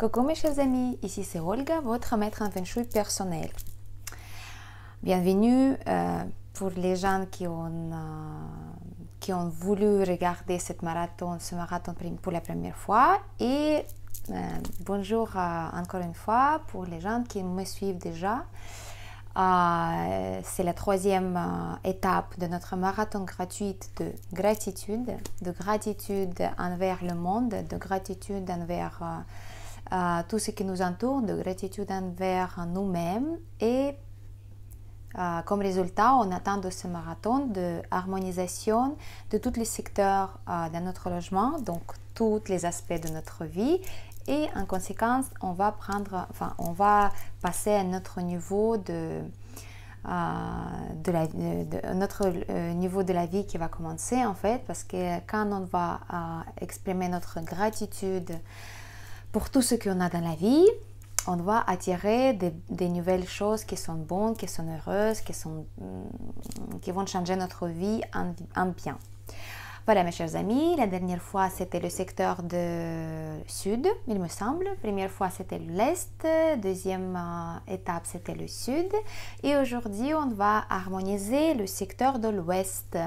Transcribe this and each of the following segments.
Coucou mes chers amis, ici c'est Olga, votre maître en Feng Shui personnel. Bienvenue pour les gens qui ont voulu regarder ce marathon pour la première fois et bonjour encore une fois pour les gens qui me suivent déjà. C'est la troisième étape de notre marathon gratuite de gratitude envers le monde, de gratitude envers tout ce qui nous entoure, de gratitude envers nous-mêmes et comme résultat, on attend de ce marathon de harmonisation de tous les secteurs de notre logement, donc tous les aspects de notre vie. Et en conséquence, on va passer à notre niveau notre niveau de la vie qui va commencer en fait, parce que quand on va exprimer notre gratitude pour tout ce qu'on a dans la vie, on va attirer des nouvelles choses qui sont bonnes, qui sont heureuses, qui vont changer notre vie en bien. Voilà mes chers amis, la dernière fois c'était le secteur de sud, il me semble. Première fois c'était l'est, deuxième étape c'était le sud. Et aujourd'hui on va harmoniser le secteur de l'ouest.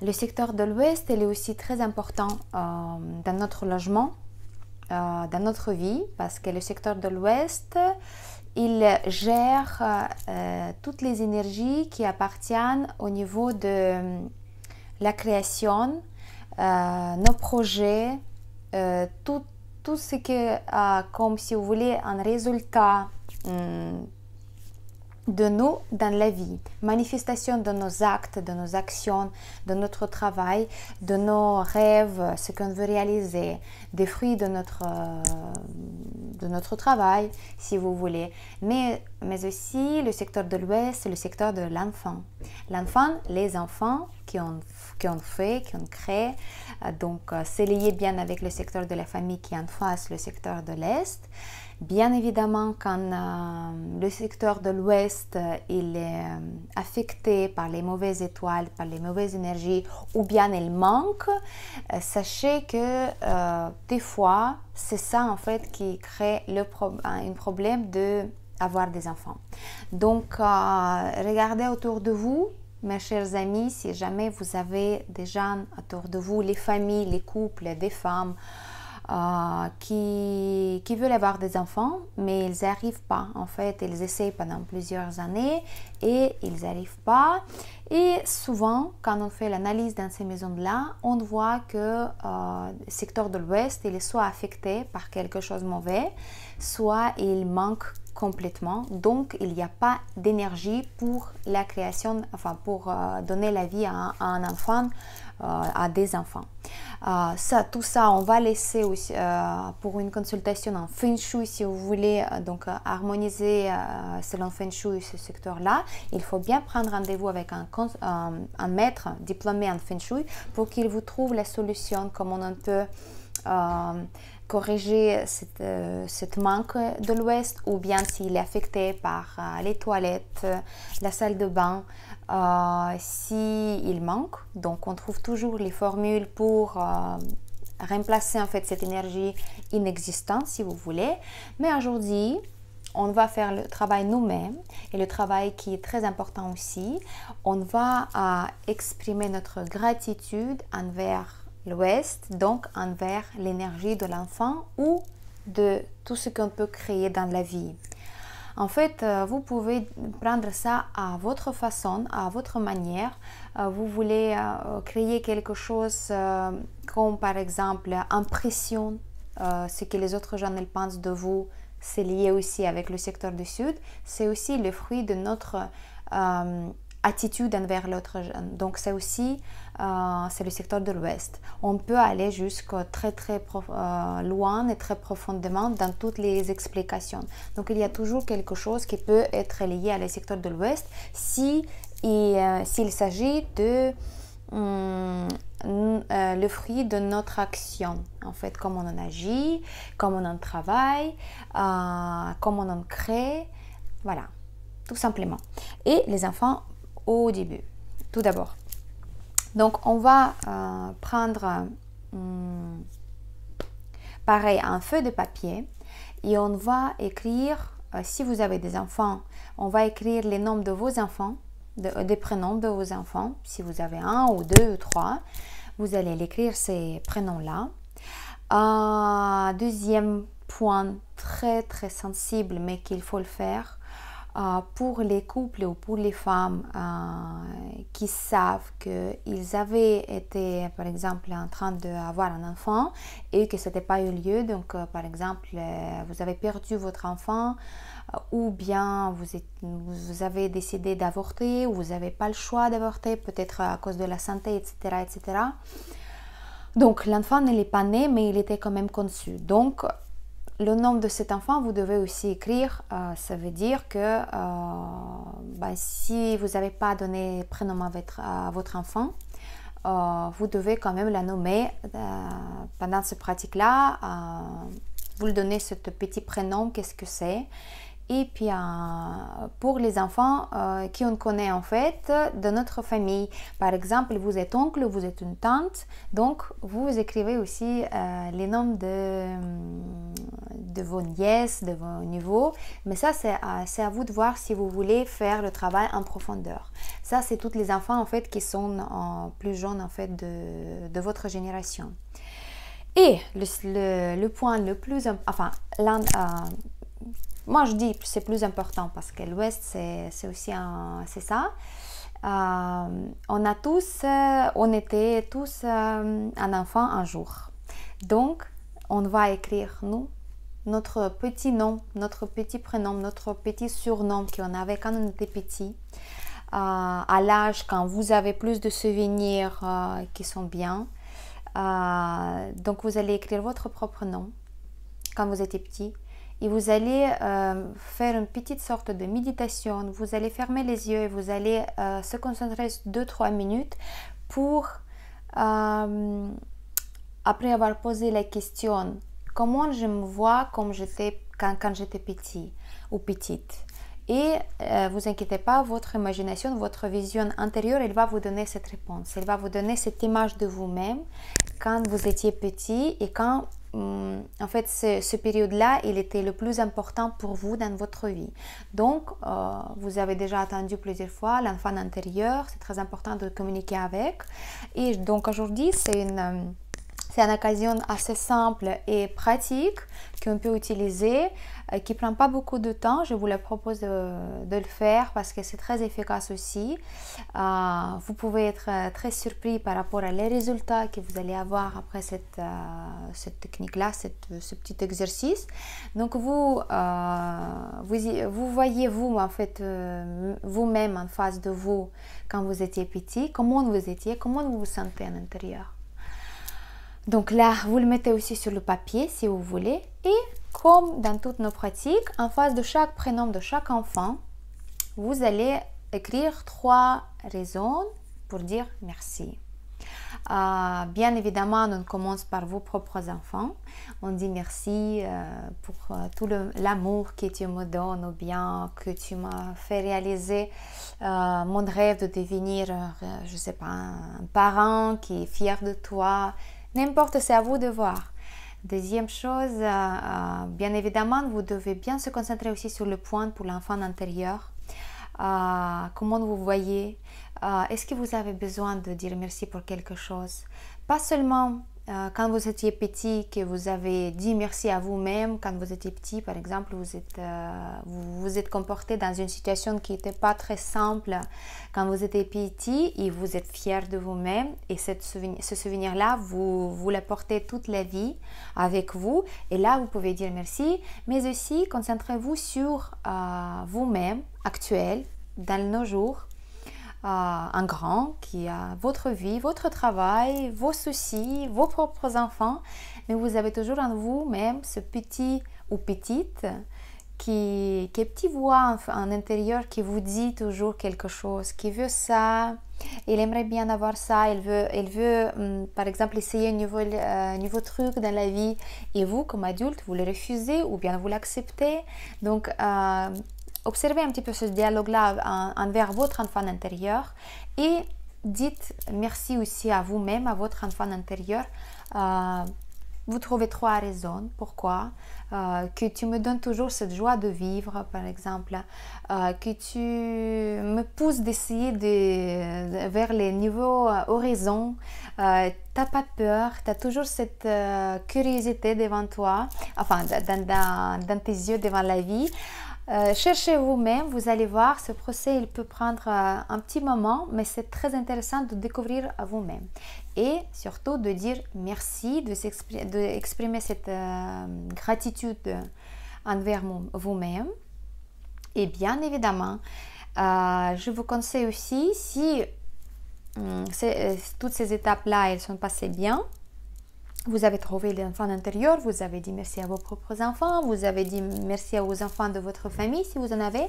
Le secteur de l'ouest il est aussi très important dans notre logement, dans notre vie, parce que le secteur de l'ouest il gère toutes les énergies qui appartiennent au niveau de la création, nos projets, tout ce qui comme si vous voulez un résultat de nous dans la vie, manifestation de nos actes, de nos actions, de notre travail, de nos rêves, ce qu'on veut réaliser, des fruits de notre travail, si vous voulez. Mais aussi le secteur de l'Ouest, c'est le secteur de l'enfant. L'enfant, les enfants qui ont créé. Donc, c'est lié bien avec le secteur de la famille qui est en face, le secteur de l'Est. Bien évidemment, quand le secteur de l'Ouest il est affecté par les mauvaises étoiles, par les mauvaises énergies, ou bien il manque, sachez que des fois, c'est ça en fait qui crée un problème d'avoir des enfants. Donc, regardez autour de vous, mes chers amis, si jamais vous avez des gens autour de vous, les familles, les couples, des femmes, qui veulent avoir des enfants, mais ils n'y arrivent pas. En fait, ils essayent pendant plusieurs années et ils n'y arrivent pas. Et souvent, quand on fait l'analyse dans ces maisons-là, on voit que le secteur de l'Ouest, il est soit affecté par quelque chose de mauvais, soit il manque complètement. Donc, il n'y a pas d'énergie pour la création, pour donner la vie à un enfant, à des enfants. Tout ça, on va laisser aussi, pour une consultation en Feng Shui, si vous voulez donc harmoniser selon Feng Shui ce secteur-là. Il faut bien prendre rendez-vous avec un maître diplômé en Feng Shui pour qu'il vous trouve la solution, comment on peut corriger cette manque de l'Ouest, ou bien s'il est affecté par les toilettes, la salle de bain, s'il manque. Donc on trouve toujours les formules pour remplacer en fait cette énergie inexistante, si vous voulez. Mais aujourd'hui, on va faire le travail nous-mêmes, et le travail qui est très important aussi, on va exprimer notre gratitude envers l'Ouest, donc envers l'énergie de l'enfant ou de tout ce qu'on peut créer dans la vie. En fait, vous pouvez prendre ça à votre façon, à votre manière. Vous voulez créer quelque chose comme par exemple impression, ce que les autres gens pensent de vous, c'est lié aussi avec le secteur du Sud. C'est aussi le fruit de notre attitude envers l'autre. Donc c'est aussi c'est le secteur de l'Ouest. On peut aller jusqu'à très loin et très profondément dans toutes les explications. Donc il y a toujours quelque chose qui peut être lié à le secteur de l'Ouest s'il s'agit de le fruit de notre action, en fait, comment on agit, comment on travaille, comment on crée, voilà, tout simplement. Et les enfants au début, tout d'abord. Donc, on va prendre pareil un feuille de papier et on va écrire, si vous avez des enfants, on va écrire les noms de vos enfants, des prénoms de vos enfants. Si vous avez un ou deux ou trois, vous allez l'écrire ces prénoms-là. Deuxième point très très sensible, mais qu'il faut le faire, pour les couples ou pour les femmes qui savent qu'ils avaient été, par exemple, en train d'avoir un enfant et que ça n'était pas eu lieu. Donc, par exemple, vous avez perdu votre enfant ou bien vous avez décidé d'avorter ou vous n'avez pas le choix d'avorter, peut-être à cause de la santé, etc., etc. Donc, l'enfant n'est pas né, mais il était quand même conçu. Donc, le nom de cet enfant, vous devez aussi écrire. Ça veut dire que si vous n'avez pas donné prénom à votre enfant, vous devez quand même la nommer pendant cette pratique-là. Vous lui donnez ce petit prénom, qu'est-ce que c'est. Et puis pour les enfants qui on connaît en fait de notre famille, par exemple vous êtes oncle, vous êtes une tante, donc vous écrivez aussi les noms de vos nièces, de vos neveux, mais ça c'est à vous de voir si vous voulez faire le travail en profondeur. Ça c'est tous les enfants en fait qui sont plus jeunes en fait de votre génération. Et le point le plus, moi, je dis que c'est plus important parce que l'Ouest, c'est aussi c'est ça. On était tous un enfant un jour. Donc, on va écrire, notre petit nom, notre petit prénom, notre petit surnom qu'on avait quand on était petit. À l'âge, quand vous avez plus de souvenirs qui sont bien. Donc, vous allez écrire votre propre nom quand vous étiez petit. Et vous allez faire une petite sorte de méditation. Vous allez fermer les yeux et vous allez se concentrer 2-3 minutes pour, après avoir posé la question, comment je me vois comme j'étais quand j'étais petit ou petite. Et vous inquiétez pas, votre imagination, votre vision intérieure, elle va vous donner cette réponse. Elle va vous donner cette image de vous-même quand vous étiez petit et quand en fait, ce période-là, il était le plus important pour vous dans votre vie. Donc, vous avez déjà entendu plusieurs fois l'enfant intérieur, c'est très important de communiquer avec. Et donc, aujourd'hui, c'est une occasion assez simple et pratique qu'on peut utiliser, qui ne prend pas beaucoup de temps. Je vous le propose de le faire parce que c'est très efficace aussi. Vous pouvez être très surpris par rapport à les résultats que vous allez avoir après cette technique-là, ce petit exercice. Donc, vous voyez en fait vous-même en face de vous quand vous étiez petit, comment vous étiez, comment vous vous sentez à l'intérieur. Donc là, vous le mettez aussi sur le papier si vous voulez. Et comme dans toutes nos pratiques, en face de chaque prénom de chaque enfant, vous allez écrire 3 raisons pour dire merci. Bien évidemment, on commence par vos propres enfants. On dit merci pour tout l'amour que tu me donnes ou bien que tu m'as fait réaliser mon rêve de devenir, je sais pas, un parent qui est fier de toi. N'importe, c'est à vous de voir. Deuxième chose, bien évidemment, vous devez bien se concentrer aussi sur le point pour l'enfant intérieur. Comment vous voyez? Est-ce que vous avez besoin de dire merci pour quelque chose? Pas seulement quand vous étiez petit que vous avez dit merci à vous-même. Quand vous étiez petit, par exemple, vous êtes comporté dans une situation qui n'était pas très simple quand vous étiez petit et vous êtes fier de vous-même. Et ce souvenir-là, vous l'apportez toute la vie avec vous. Et là, vous pouvez dire merci. Mais aussi, concentrez-vous sur vous-même actuel, dans nos jours. Un grand qui a votre vie, votre travail, vos soucis, vos propres enfants, mais vous avez toujours en vous-même ce petit ou petite qui est petite voix en intérieur qui vous dit toujours quelque chose, qui veut ça, il aimerait bien avoir ça, il veut par exemple essayer un nouveau truc dans la vie et vous comme adulte vous le refusez ou bien vous l'acceptez. Donc observez un petit peu ce dialogue-là envers votre enfant intérieur et dites merci aussi à vous-même, à votre enfant intérieur Vous trouvez trois raisons pourquoi. Que tu me donnes toujours cette joie de vivre, par exemple. Que tu me pousses d'essayer vers les nouveaux horizons. T'as pas peur, tu as toujours cette curiosité devant toi, enfin dans tes yeux devant la vie. Cherchez vous-même, vous allez voir, ce procès il peut prendre un petit moment, mais c'est très intéressant de découvrir à vous-même. Et surtout de dire merci, d'exprimer cette gratitude envers vous-même. Et bien évidemment, je vous conseille aussi, si toutes ces étapes-là, elles sont passées bien, vous avez trouvé l'enfant intérieur, vous avez dit merci à vos propres enfants, vous avez dit merci aux enfants de votre famille si vous en avez.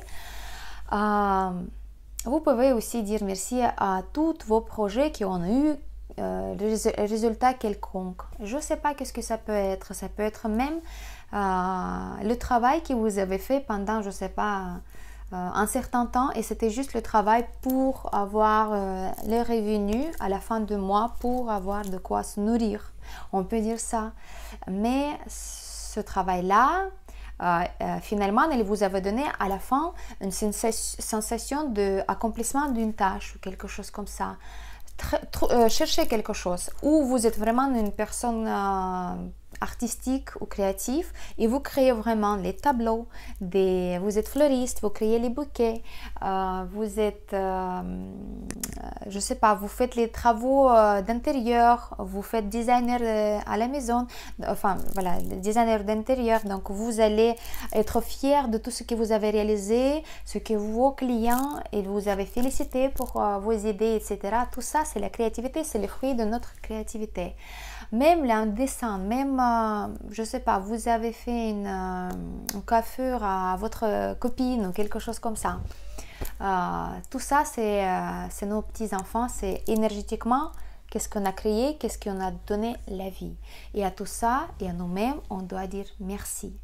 Vous pouvez aussi dire merci à tous vos projets qui ont eu résultat quelconque. Je ne sais pas qu'est-ce que ça peut être. Ça peut être même le travail que vous avez fait pendant, je ne sais pas, un certain temps, et c'était juste le travail pour avoir les revenus à la fin du mois, pour avoir de quoi se nourrir. On peut dire ça. Mais ce travail-là, finalement, il vous avait donné à la fin une sensation d'accomplissement d'une tâche ou quelque chose comme ça. Cherchez quelque chose où vous êtes vraiment une personne artistique ou créatif et vous créez vraiment les tableaux, vous êtes fleuriste, vous créez les bouquets, vous êtes, je sais pas, vous faites les travaux d'intérieur, vous faites designer à la maison, enfin voilà, designer d'intérieur, donc vous allez être fier de tout ce que vous avez réalisé, ce que vos clients et vous avez félicité pour vos idées, etc. Tout ça, c'est la créativité, c'est le fruit de notre créativité. Même un dessin, même, je sais pas, vous avez fait une coiffure à votre copine ou quelque chose comme ça. Tout ça, c'est nos petits-enfants, c'est énergétiquement, qu'est-ce qu'on a créé, qu'est-ce qu'on a donné la vie. Et à tout ça, et à nous-mêmes, on doit dire merci.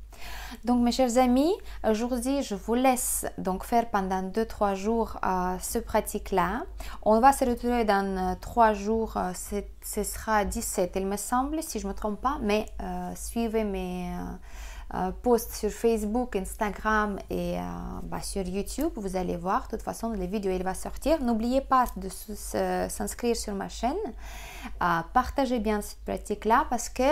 Donc mes chers amis, aujourd'hui je vous laisse donc faire pendant 2-3 jours ce pratique-là. On va se retrouver dans 3 jours, ce sera 17 il me semble, si je ne me trompe pas, mais suivez mes posts sur Facebook, Instagram et sur YouTube, vous allez voir, de toute façon les vidéos il va sortir. N'oubliez pas de s'inscrire sur ma chaîne, partagez bien cette pratique là parce que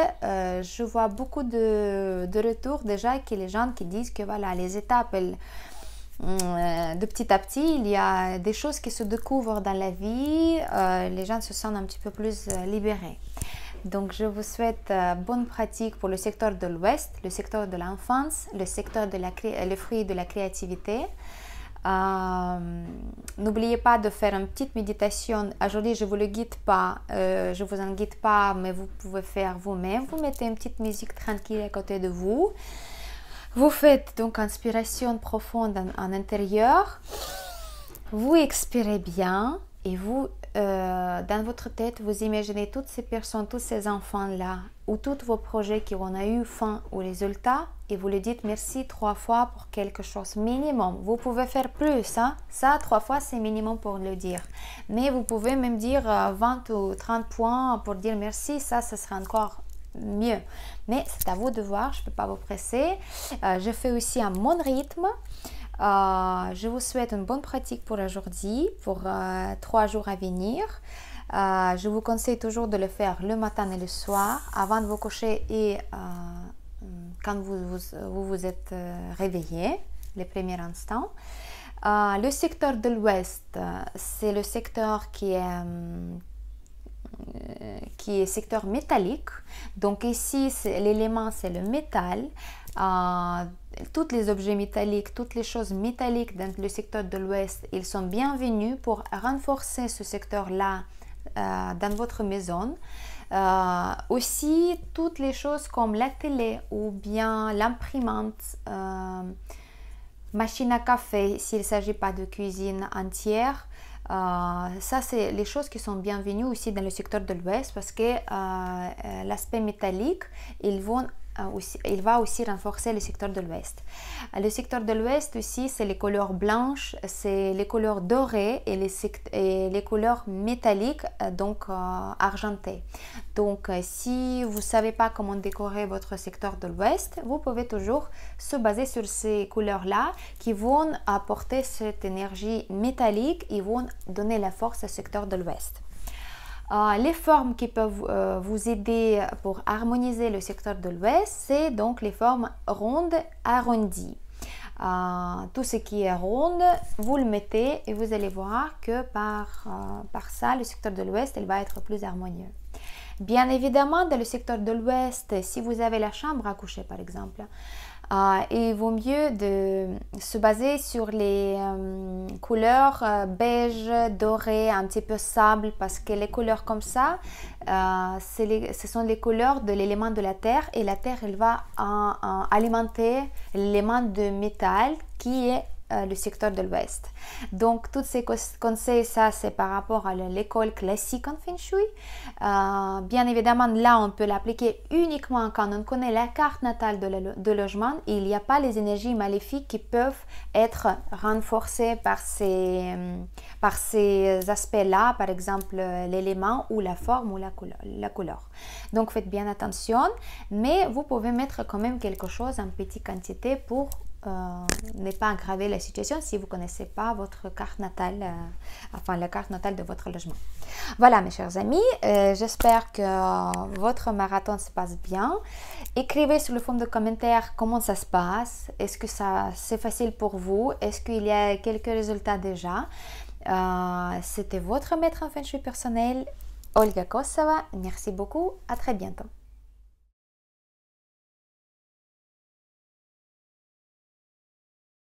je vois beaucoup de retours déjà, que les gens qui disent que voilà, les étapes de petit à petit, il y a des choses qui se découvrent dans la vie, les gens se sentent un petit peu plus libérés. Donc, je vous souhaite bonne pratique pour le secteur de l'Ouest, le secteur de l'enfance, le secteur de le fruit de la créativité. N'oubliez pas de faire une petite méditation. Aujourd'hui, je ne vous le guide pas, je vous en guide pas, mais vous pouvez faire vous-même. Vous mettez une petite musique tranquille à côté de vous. Vous faites donc inspiration profonde en intérieur. Vous expirez bien et vous, dans votre tête, vous imaginez toutes ces personnes, tous ces enfants-là, ou tous vos projets qui ont eu fin au résultat, et vous le dites merci 3 fois pour quelque chose minimum. Vous pouvez faire plus, hein? Ça 3 fois c'est minimum pour le dire. Mais vous pouvez même dire 20 ou 30 points pour dire merci, ça sera encore mieux. Mais c'est à vous de voir, je ne peux pas vous presser. Je fais aussi à mon rythme. Je vous souhaite une bonne pratique pour aujourd'hui, pour 3 jours à venir. Je vous conseille toujours de le faire le matin et le soir, avant de vous coucher et quand vous êtes réveillé, les premiers instants. Le secteur de l'Ouest, c'est le secteur qui est secteur métallique. Donc ici, l'élément, c'est le métal. Tous les objets métalliques, toutes les choses métalliques dans le secteur de l'Ouest, ils sont bienvenus pour renforcer ce secteur-là dans votre maison. Aussi, toutes les choses comme la télé ou bien l'imprimante, machine à café, s'il ne s'agit pas de cuisine entière. Ça, c'est les choses qui sont bienvenues aussi dans le secteur de l'Ouest parce que l'aspect métallique, ils vont il va aussi renforcer le secteur de l'Ouest. Le secteur de l'Ouest aussi, c'est les couleurs blanches, c'est les couleurs dorées et les couleurs métalliques, donc argentées. Donc, si vous ne savez pas comment décorer votre secteur de l'Ouest, vous pouvez toujours se baser sur ces couleurs-là qui vont apporter cette énergie métallique et vont donner la force au secteur de l'Ouest. Les formes qui peuvent vous aider pour harmoniser le secteur de l'Ouest, c'est donc les formes rondes, arrondies. Tout ce qui est ronde, vous le mettez et vous allez voir que par ça, le secteur de l'Ouest, il va être plus harmonieux. Bien évidemment, dans le secteur de l'Ouest, si vous avez la chambre à coucher par exemple, il vaut mieux de se baser sur les couleurs beige, doré, un petit peu sable, parce que les couleurs comme ça, ce sont les couleurs de l'élément de la terre, et la terre, elle va alimenter l'élément de métal qui est le secteur de l'Ouest. Donc, tous ces conseils, ça, c'est par rapport à l'école classique en Feng Shui. Bien évidemment, là, on peut l'appliquer uniquement quand on connaît la carte natale de logement. Il n'y a pas les énergies maléfiques qui peuvent être renforcées par ces aspects-là, par exemple l'élément ou la forme ou la couleur. Donc, faites bien attention, mais vous pouvez mettre quand même quelque chose en petite quantité pour ne pas aggraver la situation si vous ne connaissez pas votre carte natale, la carte natale de votre logement. Voilà mes chers amis, j'espère que votre marathon se passe bien. Écrivez sur le fond de commentaires comment ça se passe, est-ce que c'est facile pour vous, est-ce qu'il y a quelques résultats déjà. C'était votre maître en Feng Shui personnel, Olga Kossova. Merci beaucoup, à très bientôt.